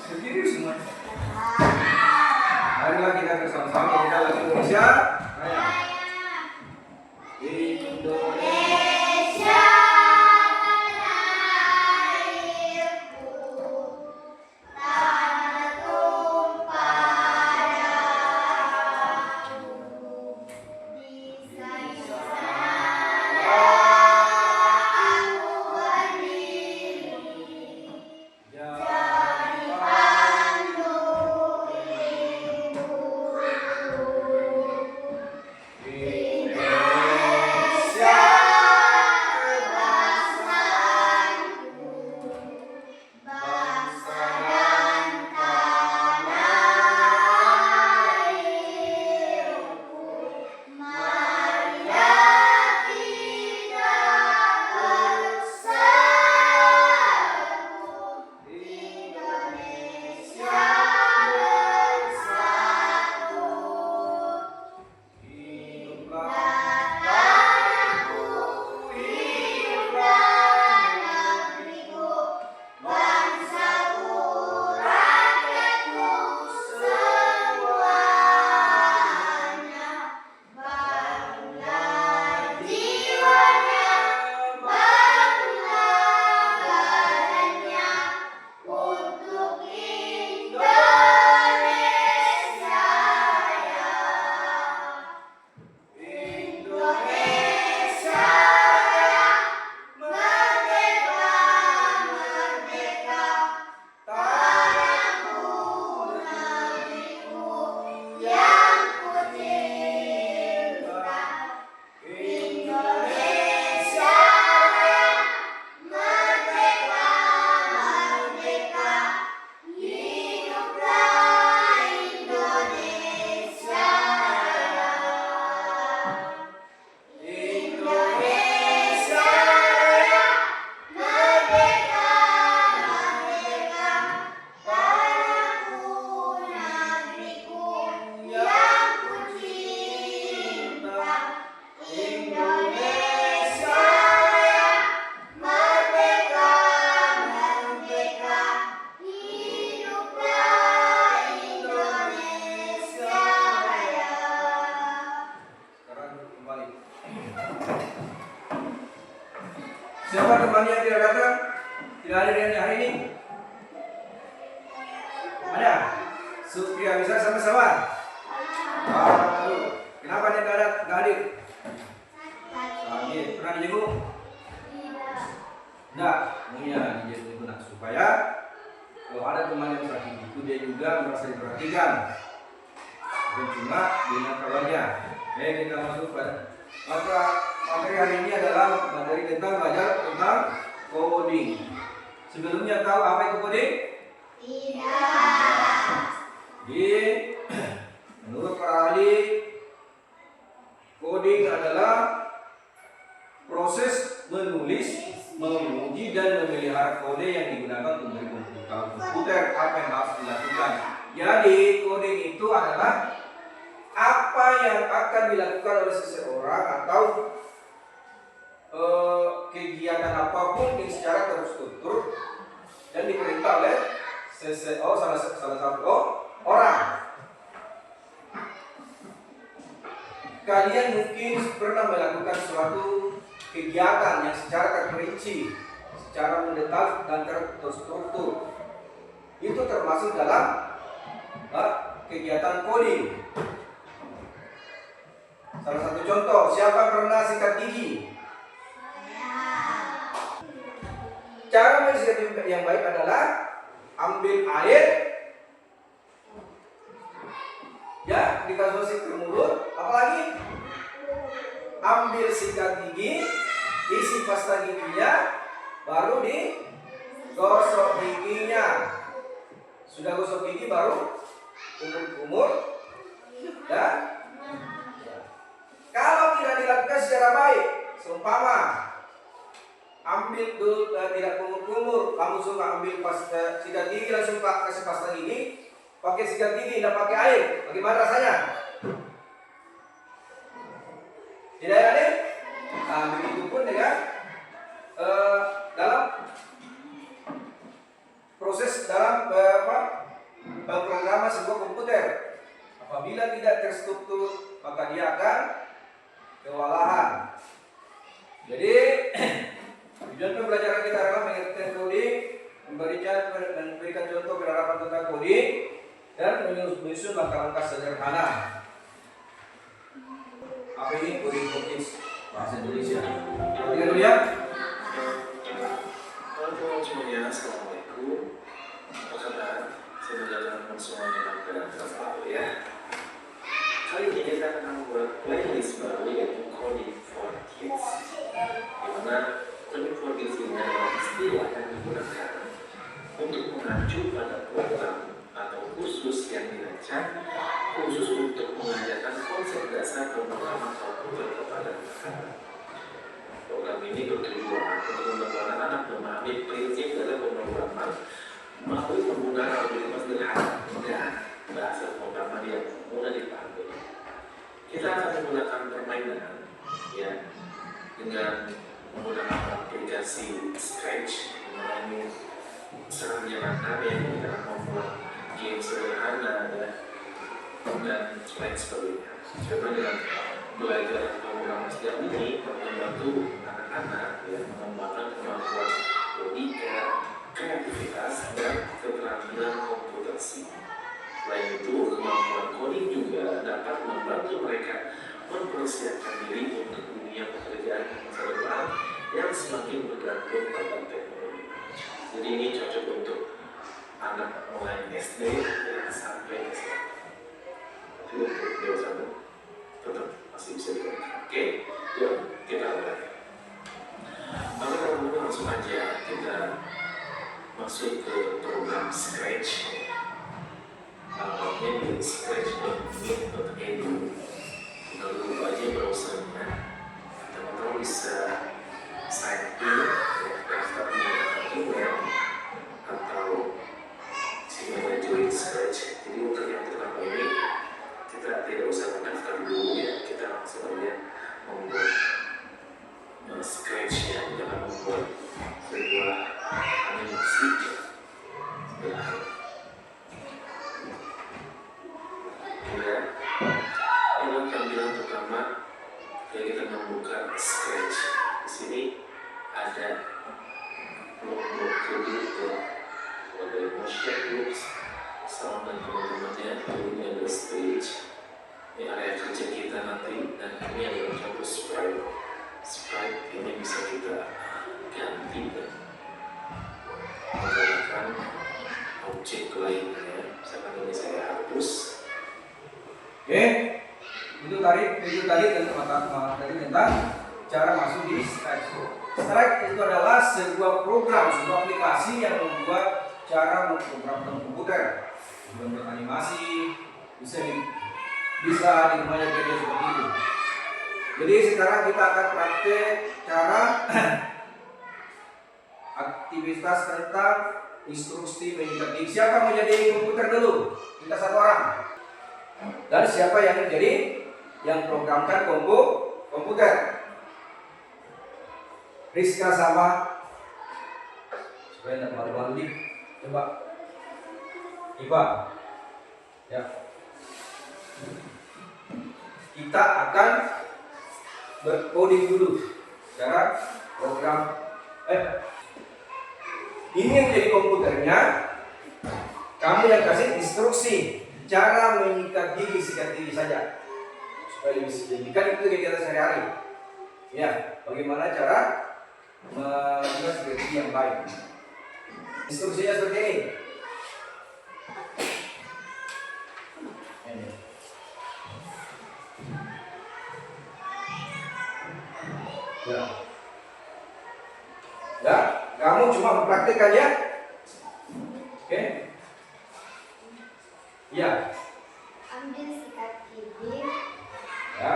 Sendiri semua. Marilah kita bersama-sama kita lagu Indonesia. Indonesia tanah airku, tanah tumpah darahmu. Di sana aku berdiri, jadi pandu Indonesia kebangsaanku, bangsa dan tanah airku. Marilah kita bersatu, Indonesia bersatu. Hiduplah tanahku, hiduplah negeriku, bangsaku, rakyatku semuanya. Bangunlah jiwanya, bangunlah badannya untuk Indonesia Raya. Indonesia Raya, merdeka, merdeka, tanahku, negeriku yang kucinta. Indonesia Raya, merdeka, merdeka, hiduplah Indonesia Raya. Indonesia Raya, merdeka, merdeka, tanahku, negeriku yang kucinta. Indonesia Raya, merdeka, merdeka, hiduplah Indonesia Raya. Sekarang kembali. Siapa teman yang tidak datang? Tidak ada yang hari ini? Ada? Supriya bisa sama-sama? Aduh, kenapa dia tidak hadir? Sakit. Pernah dijenguk? Tidak. Iya, dijenguk supaya kalau ada teman yang sakit itu dia juga merasa diperhatikan. Bukan cuma dengan kabarnya. Oke, kita masuk pada materi hari ini adalah materi tentang belajar tentang coding. Sebelumnya tahu apa itu coding? Tidak. Jadi, menurut para ahli, coding adalah proses menulis, menguji dan memelihara kode yang digunakan untuk komputer apa yang harus dilakukan. Jadi coding itu adalah apa yang akan dilakukan oleh seseorang atau kegiatan apapun yang secara terstruktur dan diperintah oleh salah satu orang. Kalian mungkin pernah melakukan suatu kegiatan yang secara terperinci, secara mendetail dan terstruktur. Itu termasuk dalam kegiatan coding. Salah satu contoh, siapa pernah sikat gigi? Cara mensikat gigi yang baik adalah ambil air, ya, dikasih ke mulut, apalagi ambil sikat gigi, isi pasta giginya, baru digosok giginya. Sudah gosok gigi baru kumur-kumur, ya. Kalau tidak dilakukan secara baik, seumpama ambil dulu tidak kumur-kumur, kamu suka ambil pasta sikat gigi langsung kasih pasta gigi, pakai sikat gigi tidak pakai air, bagaimana rasanya? Tidak ada? Nah, begitu pun dengan dalam dalam pemrograman sebuah komputer. Apabila tidak terstruktur, maka dia akan kewalahan. Jadi tujuan pembelajaran kita adalah mengerti coding, memberikan contoh penerapan tentang coding, dan menyusun langkah-langkah sederhana. Apa ini coding for kids bahasa Indonesia? Perhatikan dulu ya. Halo semuanya, assalamualaikum. Apa kabar? Semoga teman semuanya dalam keadaan selalu ya. Kali ini kita akan membuat playlist baru yaitu Coding for Kids. Di mana Coding for Kids ini adalah istilah yang digunakan untuk mengacu pada program atau kursus yang dirancang khusus untuk mengajarkan konsep dasar pemrograman komputer kepada anak-anak. Program ini bertujuan untuk membantu anak-anak memahami prinsip dalam pemrograman melalui penggunaan algoritma sederhana dan bahasa pemrograman yang mudah dipahami. Kita akan menggunakan permainan ya dengan menggunakan aplikasi Scratch, mengenai cara menyenangkan yang kita akan membuat game sederhana ya, dan lain sebagainya. Coba dengan belajar pemrograman sejak ini membantu anak-anak yang mengembangkan kemampuan logika, kreativitas, dan keterampilan komputasi. Selain itu, kemampuan coding juga dapat membantu mereka mempersiapkan diri untuk dunia pekerjaan masa depan yang semakin bergantung pada teknologi. Jadi ini cocok untuk anak mulai SD sampai SMA. Tapi untuk dewasa tetap masih bisa digunakan. Oke, yuk kita mulai. Maka teman-teman langsung aja kita masuk ke program Scratch. Ini Scratch.me.edu. Kita buka aja browsernya. Teman-teman bisa sign in, daftar menggunakan email atau sini join Scratch. Jadi untuk yang pertama ini kita tidak usah mendaftar dulu ya, kita langsung aja membuat Scratch ya, jangan membuat sebuah animasi sederhana. Ya, dalam tampilan pertama kita membuka Scratch. Di sini ada blok-blok kode ya, ada motion groups, sound dan teman-temannya. Ini ada stage, ini area kerja kita nanti, dan ini adalah contoh sprite. Sprite ini bisa kita ganti dan menggunakan objek lainnya. Misalkan ini saya hapus. Oke, itu tadi tentang cara masuk di Scratch. Scratch itu adalah sebuah program, sebuah aplikasi yang membuat cara memprogramkan komputer, membuat animasi, bisa dimulai kerja seperti itu. Jadi sekarang kita akan praktek cara aktivitas tentang instruksi mengikat. Siapa mau jadi komputer dulu? Kita satu orang. Dan siapa yang menjadi yang programkan komputer? Rizka sama supaya tidak malu-malu nih. Coba Iva ya. Kita akan bercoding dulu cara program ini yang jadi komputernya. Kamu yang kasih instruksi cara menyikat gigi, sikat gigi saja supaya lebih sejajar. Kan itu kegiatan sehari-hari ya, bagaimana cara melakukan sikat gigi yang baik. Instruksinya seperti ini. Ya, kamu cuma mempraktikkan ya. Oke. Ya. Ambil sikat gigi. Ya.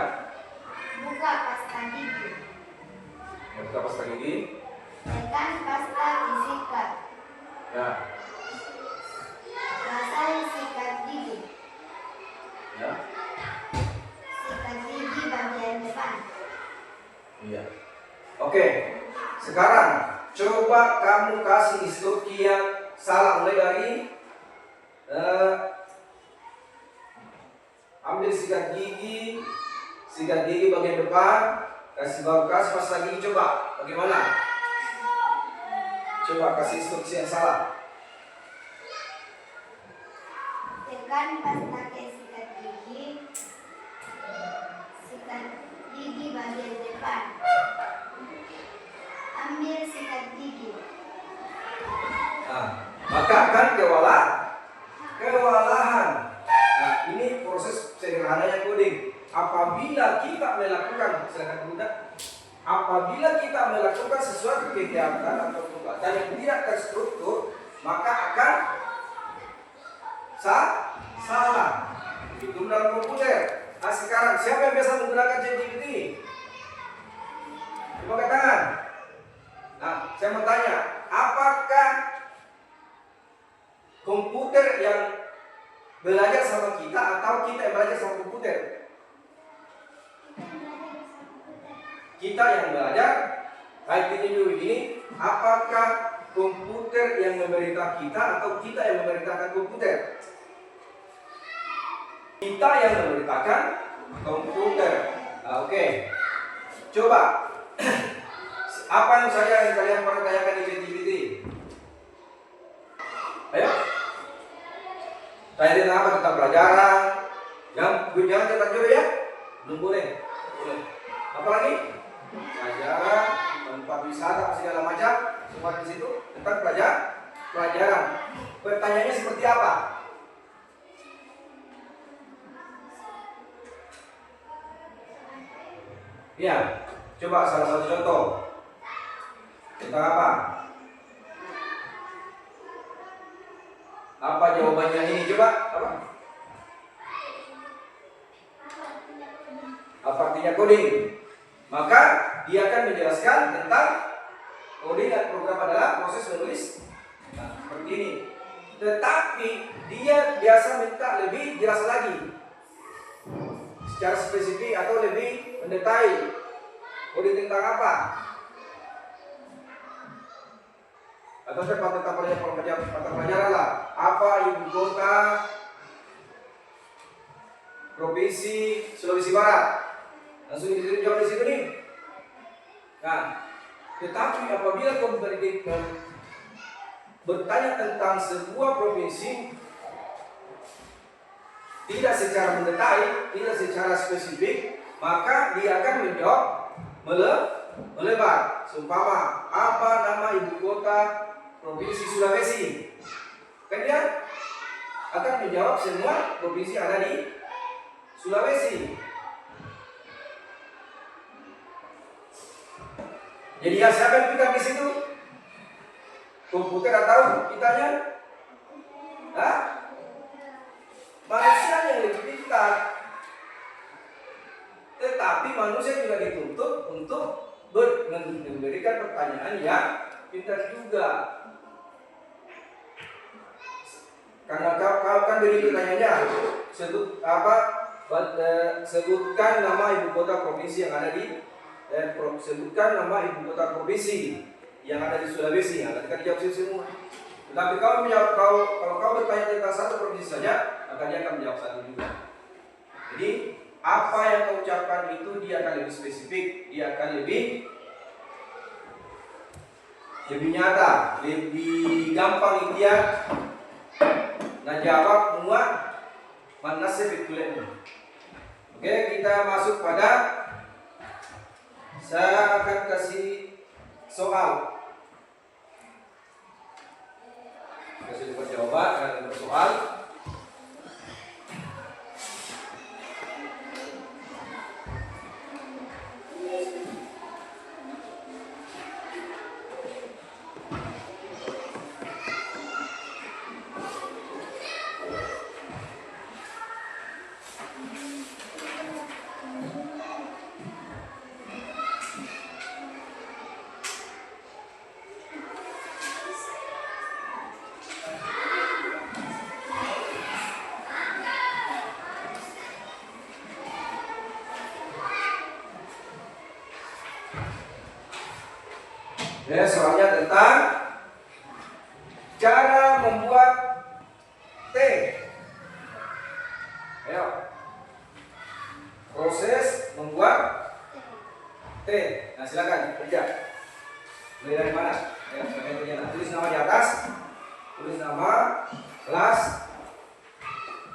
Buka pasta gigi. Buka pasta gigi. Tekan pasta disikat. Ya. Basahi sikat gigi. Ya. Sikat gigi bagian depan. Iya. Oke. Sekarang coba kamu kasih instruksi yang salah mulai dari ambil sikat gigi bagian depan, kasih pasta gigi, coba bagaimana? Coba kasih instruksi yang salah. Tekan pas pakai sikat gigi bagian depan. Ambil sikat gigi. Nah, maka akan kewalahan. Nah, ini proses sederhananya coding. Apabila kita melakukan, apabila kita melakukan sesuatu kegiatan atau perbuatan yang tidak terstruktur, maka akan salah. Itu dalam komputer. Nah, sekarang siapa yang biasa menggunakan ChatGPT? Coba angkat tangan. Nah, saya mau tanya, apakah komputer yang belajar sama kita atau kita yang belajar sama komputer? Kita yang belajar. Artinya dulu ini, apakah komputer yang memerintah kita atau kita yang memerintahkan komputer? Kita yang memerintahkan komputer. Nah, oke. Coba apa yang kalian pernah tanyakan di ChatGPT? Ayo. Tanya apa tentang pelajaran? Jangan cetak jodoh ya. Belum boleh. Apa lagi? Pelajaran, tempat wisata, segala macam, semua di situ tentang pelajaran. Pertanyaannya seperti apa? Ya, coba salah satu contoh tentang apa? Apa jawabannya ini? Coba apa? Apa artinya coding? Maka dia akan menjelaskan tentang coding dan program adalah proses menulis. Nah, seperti ini. Tetapi dia biasa minta lebih jelas lagi, secara spesifik atau lebih mendetail. Coding tentang apa? Atau tentang pelajaran lah. Apa ibu kota provinsi Sulawesi Barat? Langsung dijawab di situ nih. Nah, tetapi apabila kau bertanya tentang sebuah provinsi tidak secara mendetail, tidak secara spesifik, maka dia akan menjawab melebar. Seumpama, apa nama ibu kota provinsi Sulawesi? Kan dia akan menjawab semua provinsi yang ada di Sulawesi. Jadi ya siapa yang pintar di situ? Komputer atau kitanya? Hah? Manusia yang lebih pintar. Tetapi manusia juga dituntut untuk memberikan pertanyaan yang pintar juga. Karena kau kan beri pertanyaannya, sebutkan nama ibu kota provinsi yang ada di sebutkan nama ibu kota provinsi yang ada di Sulawesi. Nah, kita jawab semua. Tetapi kalau kau bertanya tentang satu provinsi saja, maka dia akan menjawab satu juga. Jadi apa yang kau ucapkan itu dia akan lebih spesifik, dia akan lebih nyata, lebih gampang dia jawab semua mana sebetulnya. Oke, kita masuk pada, saya akan kasih soal. Kasih jawaban dan bersoal. Ya, soalnya tentang Cara membuat teh. Ayo. Proses membuat teh. Nah, silakan kerja. Mulai dari mana? Ya, silakan kerja. Nah, tulis nama di atas. Tulis nama, kelas,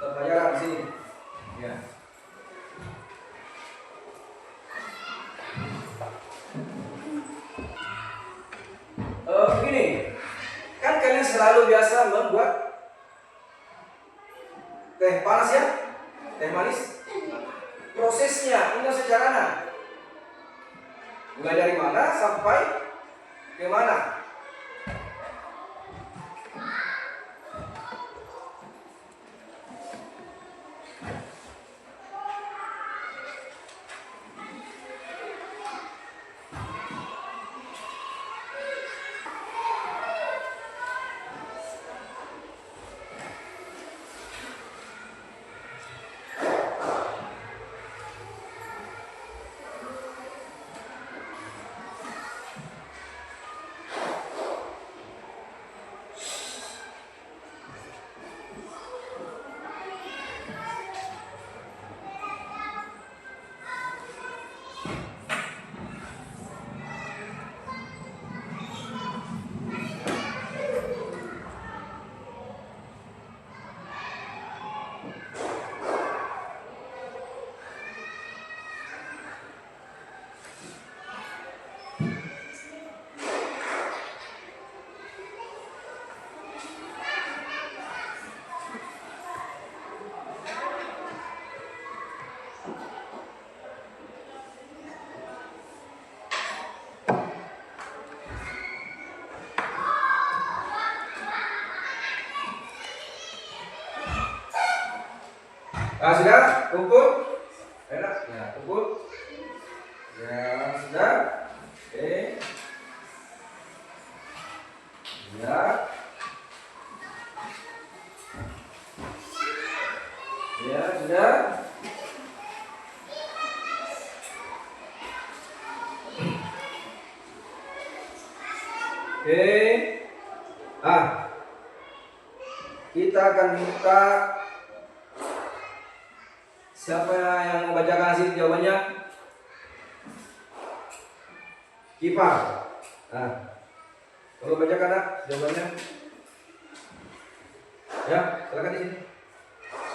pelajaran di sini. Ya. Begini, kan kalian selalu biasa membuat teh panas ya, teh manis. Prosesnya ini secarana. Mulai dari mana sampai ke mana? Nah, sudah kumpul? Enak? Ya, kumpul. Ya, sudah. Oke. Ya. Ya, sudah. Oke. Kita akan minta siapa yang membacakan hasil jawabannya? Kipar. Kalau bacakan jawabannya. Ya, silakan di sini.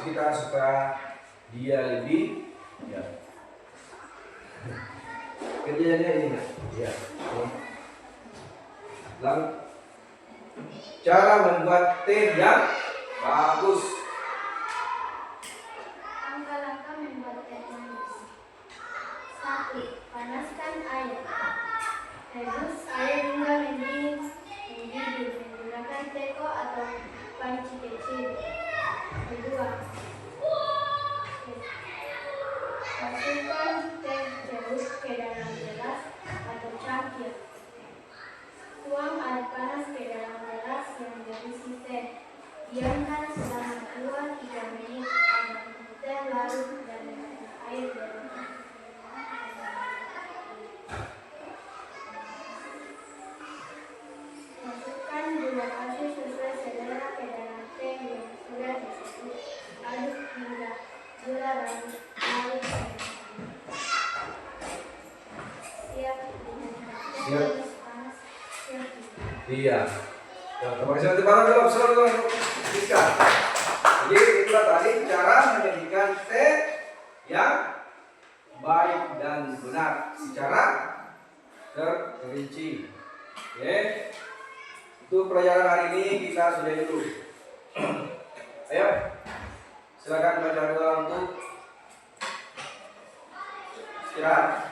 Kita supaya dia lebih ya. Kerjanya ini ya. Lalu cara membuat teh yang bagus. Langkah-langkah membuat teh manis. 1. Panaskan air. Rebus air hingga mendidih menggunakan teko atau panci kecil. 2. Masukkan teh jeruk ke dalam gelas atau cangkir. Tuang air panas ke dalam gelas yang berisi teh. Diamkan selama 2-3 menit agar teh larut dan air berubah. Masukkan gula pasir sesuai selera ke dalam teh yang sudah disedot. Aduk hingga gula larut. Siap dengan teh panas. Siap. Iya. Ya, terima kasih nanti malam dalam selalu Rizka. Jadi itulah tadi cara menjadikan teh yang baik dan benar secara terperinci. Oke. Untuk pelajaran hari ini kita sudah itu. Ayo, silakan baca doa untuk istirahat.